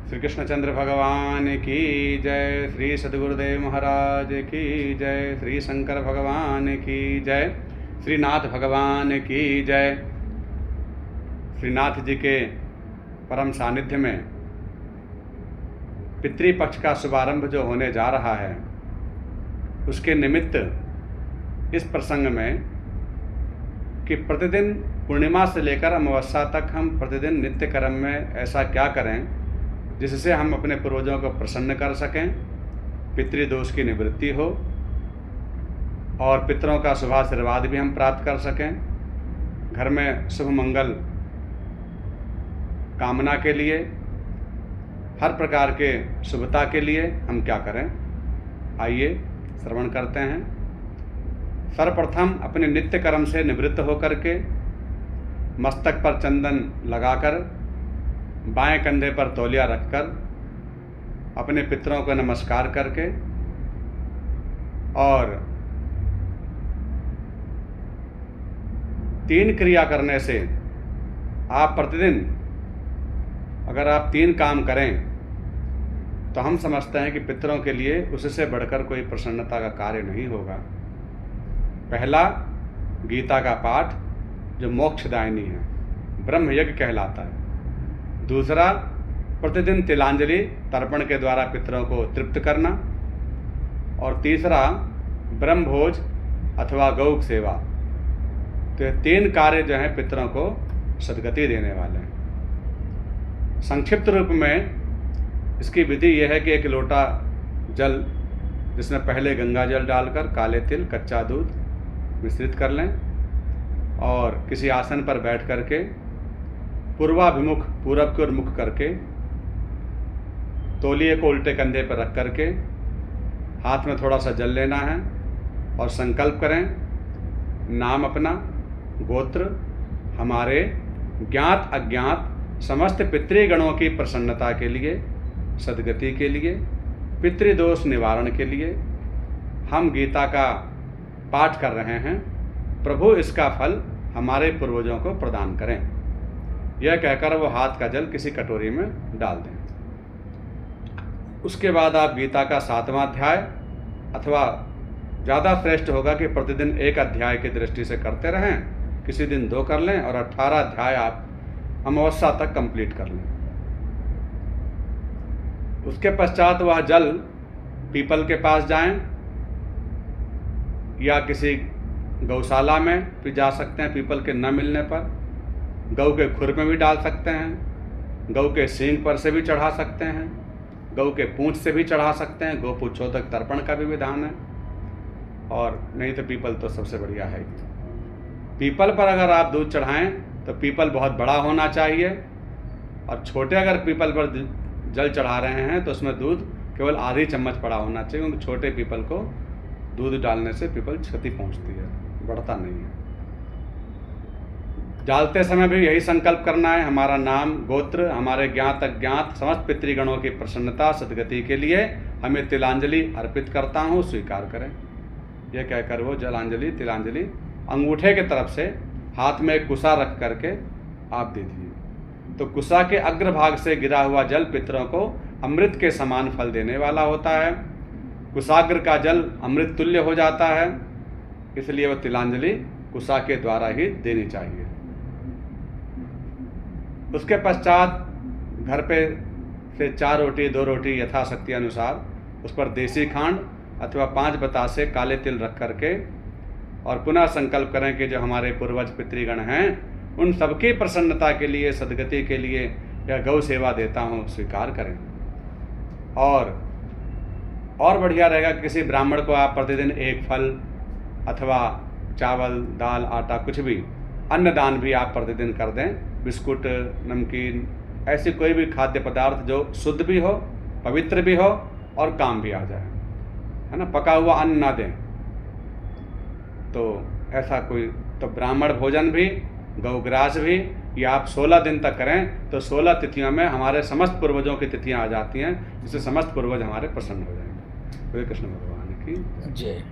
श्री कृष्णचंद्र भगवान की जय, श्री सद्गुरुदेव महाराज की जय, श्री शंकर भगवान की जय, श्रीनाथ भगवान की जय। श्रीनाथ जी के परम सानिध्य में पितृपक्ष का शुभारंभ जो होने जा रहा है, उसके निमित्त इस प्रसंग में कि प्रतिदिन पूर्णिमा से लेकर अमावस्या तक हम प्रतिदिन नित्य कर्म में ऐसा क्या करें जिससे हम अपने पूर्वजों को प्रसन्न कर सकें, पितृदोष की निवृत्ति हो और पितरों का शुभाशीर्वाद भी हम प्राप्त कर सकें। घर में शुभ मंगल कामना के लिए, हर प्रकार के शुभता के लिए हम क्या करें, आइए श्रवण करते हैं। सर्वप्रथम अपने नित्य कर्म से निवृत्त होकर के मस्तक पर चंदन लगाकर, बाएं कंधे पर तौलिया रखकर, अपने पितरों को नमस्कार करके और 3 क्रिया करने से आप प्रतिदिन अगर आप 3 काम करें तो हम समझते हैं कि पितरों के लिए उससे बढ़कर कोई प्रसन्नता का कार्य नहीं होगा। पहला, गीता का पाठ जो मोक्षदायिनी है, ब्रह्म यज्ञ कहलाता है। दूसरा, प्रतिदिन तिलांजलि तर्पण के द्वारा पितरों को तृप्त करना। और तीसरा, ब्रह्मभोज अथवा गौ सेवा। तो ये 3 कार्य जो हैं पितरों को सद्गति देने वाले हैं। संक्षिप्त रूप में इसकी विधि यह है कि 1 लोटा जल, जिसमें पहले गंगा जल डालकर काले तिल, कच्चा दूध मिश्रित कर लें और किसी आसन पर बैठ करके पूर्वाभिमुख, पूरब की ओर मुख करके, तौलिए को उल्टे कंधे पर रख करके हाथ में थोड़ा सा जल लेना है और संकल्प करें, नाम अपना, गोत्र, हमारे ज्ञात अज्ञात समस्त पितृगणों की प्रसन्नता के लिए, सद्गति के लिए, पितृदोष निवारण के लिए हम गीता का पाठ कर रहे हैं। प्रभु इसका फल हमारे पूर्वजों को प्रदान करें। यह कहकर वो हाथ का जल किसी कटोरी में डाल दें। उसके बाद आप गीता का 7वां अध्याय, अथवा ज़्यादा श्रेष्ठ होगा कि प्रतिदिन 1 अध्याय की दृष्टि से करते रहें, किसी दिन 2 कर लें और 18 अध्याय आप अमावस्या तक कंप्लीट कर लें। उसके पश्चात वह जल पीपल के पास जाएं या किसी गौशाला में भी जा सकते हैं। पीपल के न मिलने पर गौ के खुर में भी डाल सकते हैं, गौ के सींग पर से भी चढ़ा सकते हैं, गौ के पूंछ से भी चढ़ा सकते हैं। गौ पूंछों तक तर्पण का भी विधान है। और नहीं तो पीपल तो सबसे बढ़िया है। पीपल पर अगर आप दूध चढ़ाएं तो पीपल बहुत बड़ा होना चाहिए, और छोटे अगर पीपल पर जल चढ़ा रहे हैं तो उसमें दूध केवल आधी चम्मच पड़ा होना चाहिए, क्योंकि छोटे पीपल को दूध डालने से पीपल क्षति पहुंचती है, बढ़ता नहीं है। डालते समय भी यही संकल्प करना है, हमारा नाम, गोत्र, हमारे ज्ञात अज्ञात समस्त पितृगणों की प्रसन्नता सद्गति के लिए हमें तिलांजलि अर्पित करता हूँ, स्वीकार करें। यह कहकर वो जलांजलि, तिलांजलि अंगूठे के तरफ से हाथ में एक कुसा रख करके आप दे दीजिए। तो कुसा के अग्रभाग से गिरा हुआ जल पितरों को अमृत के समान फल देने वाला होता है। कुशाग्र का जल अमृत तुल्य हो जाता है, इसलिए वह तिलांजलि कुसा के द्वारा ही देनी चाहिए। उसके पश्चात घर पे से 4 रोटी 2 रोटी यथाशक्ति अनुसार उस पर देसी खांड अथवा 5 बतासे काले तिल रख करके और पुनः संकल्प करें कि जो हमारे पूर्वज पितृगण हैं उन सबकी प्रसन्नता के लिए, सद्गति के लिए यह गौ सेवा देता हूँ, स्वीकार करें। और बढ़िया रहेगा कि किसी ब्राह्मण को आप प्रतिदिन 1 फल अथवा चावल, दाल, आटा, कुछ भी अन्नदान भी आप प्रतिदिन कर दें। बिस्कुट, नमकीन, ऐसी कोई भी खाद्य पदार्थ जो शुद्ध भी हो, पवित्र भी हो और काम भी आ जाए, है ना। पका हुआ अन्न ना दें। तो ऐसा कोई, तो ब्राह्मण भोजन भी, गौग्रास भी, ये आप 16 दिन तक करें तो 16 तिथियों में हमारे समस्त पूर्वजों की तिथियां आ जाती हैं, जिससे समस्त पूर्वज हमारे प्रसन्न हो जाएंगे। श्री कृष्ण भगवान की जय।